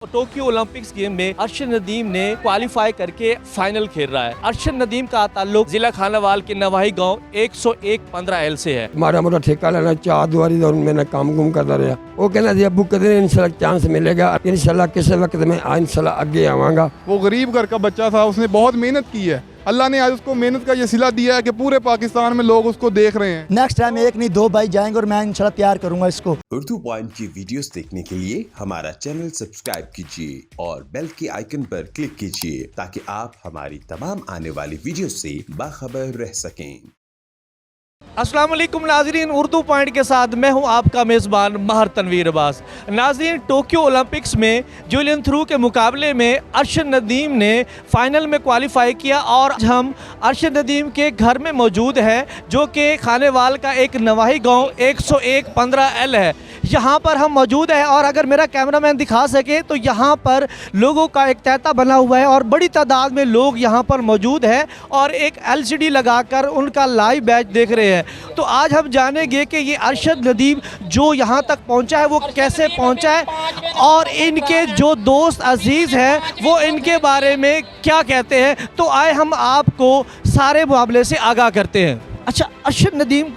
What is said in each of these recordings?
Tokyo Olympics game में अरशद नदीम ने qualify करके फाइनल खेल रहा है। अरशद नदीम का ताल्लुक जिला खानावाल के नवाही गांव 101-15L से है। मारा मोटा ठेका लेना 4 दुआरी और मैंने काम गुम करता रहा। वो कहना जी अबू कदर इंशाल्लाह चांस मिलेगा, इंशाल्लाह किसी वक्त में इंशाल्लाह आगे आवांगा। वो गरीब घर का बच्चा था, उसने बहुत मेहनत की है। अल्लाह ने आज उसको मेहनत का ये सिला दिया है कि पूरे पाकिस्तान में लोग उसको देख रहे हैं। नेक्स्ट टाइम एक नहीं दो भाई जाएंगे और मैं इंशाल्लाह तैयार करूंगा इसको। उर्दू पॉइंट की वीडियोस देखने के लिए हमारा चैनल सब्सक्राइब कीजिए और बेल के आइकन पर क्लिक कीजिए ताकि आप हमारी तमाम आने वाली वीडियो से बाखबर रह सकें। अस्सलाम वालेकुम नाज़रीन, उर्दू पॉइंट के साथ मैं हूं आपका मेज़बान महर तनवीर अब्बास। नाज़रीन, टोक्यो ओलंपिक्स में जूलियन थ्रू के मुकाबले में अरशद नदीम ने फाइनल में क्वालिफाई किया और हम अरशद नदीम के घर में मौजूद हैं जो कि खानेवाल का एक नवाही गांव 101-15L है। यहाँ पर हम मौजूद हैं और अगर मेरा कैमरामैन दिखा सके तो यहाँ पर लोगों का एक तहता बना हुआ है और बड़ी तादाद में लोग यहाँ पर मौजूद हैं और एक LCD लगाकर उनका लाइव मैच देख रहे हैं। तो आज हम जानेंगे कि ये अरशद नदीम जो यहाँ तक पहुँचा है वो कैसे पहुँचा है और इनके जो दोस्त अजीज़ हैं वो इनके बारे में क्या कहते हैं। तो आए हम आपको सारे मामले से आगाह करते हैं। अच्छा, अरशद नदीम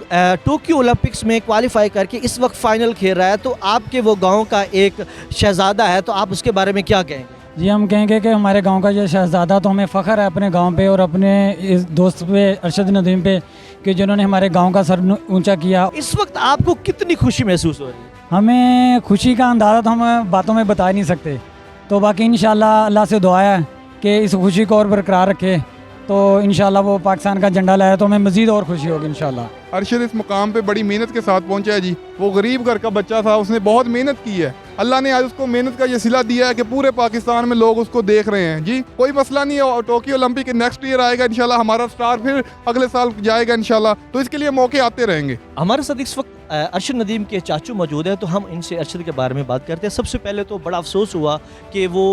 टोक्यो ओलंपिक्स में क्वालिफाई करके इस वक्त फ़ाइनल खेल रहा है, तो आपके वो गांव का एक शहज़ादा है, तो आप उसके बारे में क्या कहेंगे? जी, हम कहेंगे कि हमारे गांव का ये शहज़ादा, तो हमें फ़ख्र है अपने गांव पे और अपने इस दोस्त पे अरशद नदीम पे कि जिन्होंने हमारे गांव का सर ऊंचा किया। इस वक्त आपको कितनी खुशी महसूस हो रही है? हमें खुशी का अंदाज़ा तो हम बातों में बता नहीं सकते, तो बाकी इंशाल्लाह अल्लाह से दुआ है कि इस खुशी को और बरकरार रखे, तो इंशाल्लाह वो पाकिस्तान का झंडा लाया तो हमें मज़ीद और खुशी होगी इंशाल्लाह। अरशद इस मुकाम पे बड़ी मेहनत के साथ पहुंचा है जी। वो गरीब घर का बच्चा था, उसने बहुत मेहनत की है। अल्लाह ने आज उसको मेहनत का ये सिला दिया है कि पूरे पाकिस्तान में लोग उसको देख रहे हैं जी। कोई मसला नहीं है, टोक्यो ओलंपिक नेक्स्ट ईयर आएगा इंशाल्लाह, हमारा स्टार फिर अगले साल जाएगा इंशाल्लाह, तो इसके लिए मौके आते रहेंगे। हमारे साथ इस वक्त अरशद नदीम के चाचू मौजूद हैं, तो हम इनसे अरशद के बारे में बात करते हैं। सबसे पहले तो बड़ा अफसोस हुआ कि वो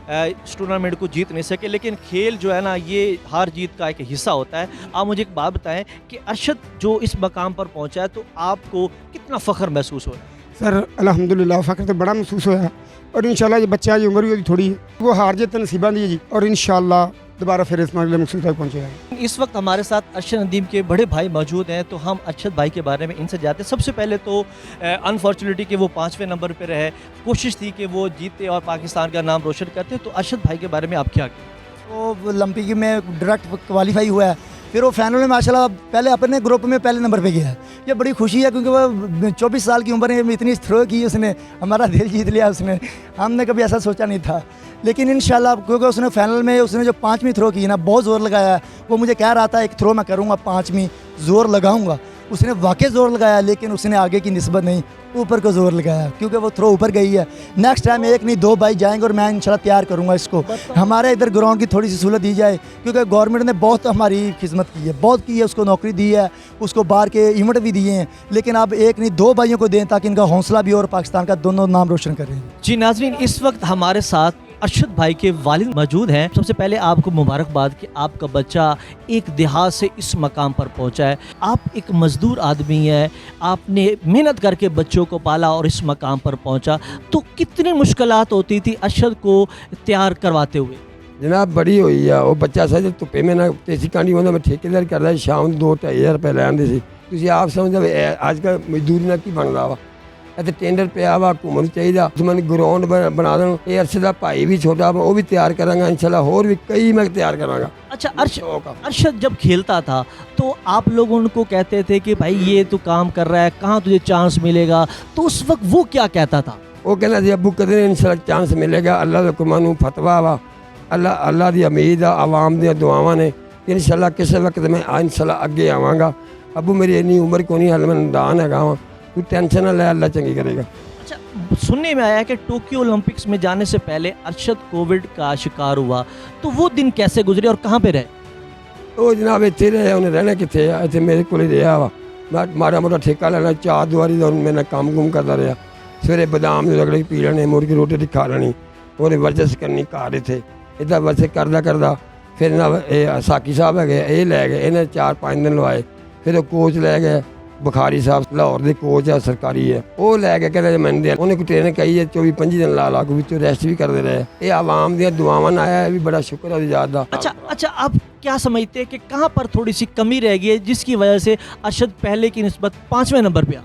इस टूर्नामेंट को जीत नहीं सके, लेकिन खेल जो है ना ये हार जीत का एक हिस्सा होता है। आप मुझे एक बात बताएं कि अरशद जो इस मकाम पर पहुंचा है तो आपको कितना फ़ख्र महसूस हो रहा है? सर अल्हम्दुलिल्लाह फ़ख्र तो बड़ा महसूस होया और इंशाल्लाह ये बच्चा की उम्र भी थोड़ी वो हार जीत नसीबा दी जी और इंशाल्लाह दोबारा फिर इस मामले मकसूद तक पहुँचेगा। इस वक्त हमारे साथ अरशद नदीम के बड़े भाई मौजूद हैं, तो हम अरशद भाई के बारे में इनसे जाते हैं। सबसे पहले तो अनफॉर्चुनेटली कि वो 5वें नंबर पर रहे, कोशिश थी कि वो जीते और पाकिस्तान का नाम रोशन करते। तो अरशद भाई के बारे में आप क्या कहें? वो ओलंपिक में डायरेक्ट क्वालिफाई हुआ है, फिर वो फाइनल में माशाल्लाह पहले अपने ग्रुप में पहले नंबर पे गया है। ये बड़ी खुशी है क्योंकि वो 24 साल की उम्र में इतनी थ्रो की उसने, हमारा दिल जीत लिया उसने। हमने कभी ऐसा सोचा नहीं था, लेकिन इंशाल्लाह क्योंकि उसने फाइनल में उसने जो 5वीं थ्रो की ना बहुत ज़ोर लगाया है। वो मुझे कह रहा था एक थ्रो मैं करूँगा 5वीं ज़ोर लगाऊँगा, उसने वाकई ज़ोर लगाया, लेकिन उसने आगे की निस्बत नहीं ऊपर को ज़ोर लगाया क्योंकि वो थ्रो ऊपर गई है। नेक्स्ट टाइम एक नहीं दो भाई जाएंगे और मैं इंशाल्लाह तैयार करूँगा इसको। हमारे इधर ग्राउंड की थोड़ी सी सहूलत दी जाए क्योंकि गवर्नमेंट ने बहुत हमारी खिदमत की है, बहुत की है, उसको नौकरी दी है, उसको बाहर के इवेंट भी दिए हैं, लेकिन अब एक नहीं दो भाइयों को दें ताकि इनका हौसला भी और पाकिस्तान का दोनों नाम रोशन करें। जी नाज़रीन, इस वक्त हमारे साथ अरशद भाई के वालिद मौजूद हैं। सबसे पहले आपको मुबारकबाद कि आपका बच्चा एक देहात से इस मकाम पर पहुंचा है। आप एक मजदूर आदमी हैं, आपने मेहनत करके बच्चों को पाला और इस मकाम पर पहुंचा, तो कितनी मुश्किलात होती थी अरशद को तैयार करवाते हुए? जनाब बड़ी हुई है वो बच्चा सर धुप्पे में ना तेसी कांडी होंदा मैं ठेकेदार करदा शाम 2-2.5 रुपए लैंदे सी। तुसीं आप समझो अजकल मजदूरी ना की बनदा वा, इत्थे टेंडर पिया वा घूमन चाहिदा, तुमने ग्राउंड बना देना। ये अरशद दा भाई भी छोटा वो भी तैयार करांगा इंशाल्लाह, होर भी कई मैं तैयार करांगा। अच्छा, अरशद जब खेलता था तो आप लोग उनको कहते थे कि भाई ये तू काम कर रहा है, कहाँ तुझे चांस मिलेगा, तो उस वक्त वो क्या कहता था? वो कहना जी अबू कदर इंशाल्लाह चांस मिलेगा, अल्लाह का कुमानू फतवा वा, अल्लाह की उम्मीद आ, आवाम दी दुआवां ने इंशाल्लाह किसी वक्त मैं इंशाल्लाह अगे आवांगा। अबू मेरी इन्नी उम्र को नहीं, हल मैं नादान हैगा वा, तू टेंशन ना ले, अल्लाह चंगी करेगा। अच्छा, सुनने में आया कि टोक्यो ओलंपिक्स में जाने से पहले अरशद कोविड का शिकार हुआ, तो वो दिन कैसे गुजरे और कहाँ पे रहे? वो जनाब इतने रहे, उन्हें रहना कितने इतने मेरे को रहा वा। मैं माड़ा मोटा ठेका लेना 4 दुआरी और मैंने काम गुम करता रहा। सवेरे बादाम रगड़े पी लेने, मुड़ के रोटी खा लेनी, और वर्जिश करनी घर इतने इतना वर्जिश करदा फिर ना साकी साहब है ये लै गए, इन्हें 4-5 दिन लवाए, फिर कोच लै गए, ਬੁਖਾਰੀ ਸਾਹਿਬ ਲਾਹੌਰ ਦੇ ਕੋਚ ਆ ਸਰਕਾਰੀ ਹੈ, ਉਹ ਲੈ ਕੇ ਕਹਿੰਦੇ ਮੰਨਦੇ ਆ, ਉਹਨੇ ਕੋਈ ਟ੍ਰੇਨਿੰਗ ਕਹੀ ਹੈ 24-25 ਦਿਨ ਲਾ ਕੇ ਵਿੱਚੋਂ ਰੈਸਟ ਵੀ ਕਰਦੇ ਰਹੇ। ਇਹ ਆਵਾਮ ਦੀਆਂ ਦੁਆਵਾਂ ਨਾਲ ਆਇਆ, ਇਹ ਵੀ बड़ा शुक्र है ज़ात दा। अच्छा, आप क्या समझते हैं कि कहाँ पर थोड़ी सी कमी रह गई है जिसकी वजह से अरशद पहले की निस्बत 5वें नंबर पे आ?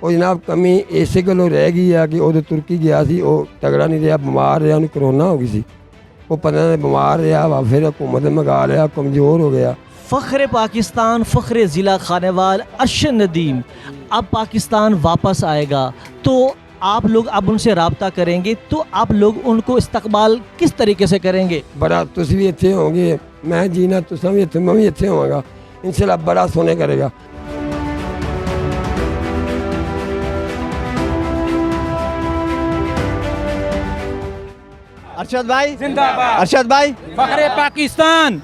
ਉਹ ਜਨਾਬ ਕਮੀ ਇਸੇ ਗੱਲੋਂ ਰਹਿ ਗਈ ਆ ਕਿ ਉਹਦੇ ਤੁਰਕੀ ਗਿਆ ਸੀ, ਉਹ ਤਗੜਾ ਨਹੀਂ ਰਿਹਾ, ਬਿਮਾਰ ਰਿਹਾ, ਉਹਨੂੰ ਕਰੋਨਾ ਹੋ ਗਈ ਸੀ, ਉਹ 15 ਦਿਨ ਬਿਮਾਰ ਰਿਹਾ ਵਾ, ਫਿਰ हुकूमत ने मंगा लिया, कमज़ोर हो गया। फ़ख्र पाकिस्तान, फ़ख्र ज़िला खानेवाल अरशद नदीम अब पाकिस्तान वापस आएगा तो आप लोग अब उनसे रब्ता करेंगे, तो आप लोग उनको इस्तकबाल किस तरीके से करेंगे? बड़ा तुम भी इतने होंगे, मैं जीना तुम भी इतने, मैं भी इतने होवांगा, इंशाल्लाह बड़ा सोने करेगा। अरशद भाई जिंदाबाद, अरशद भाई फ़ख्र पाकिस्तान।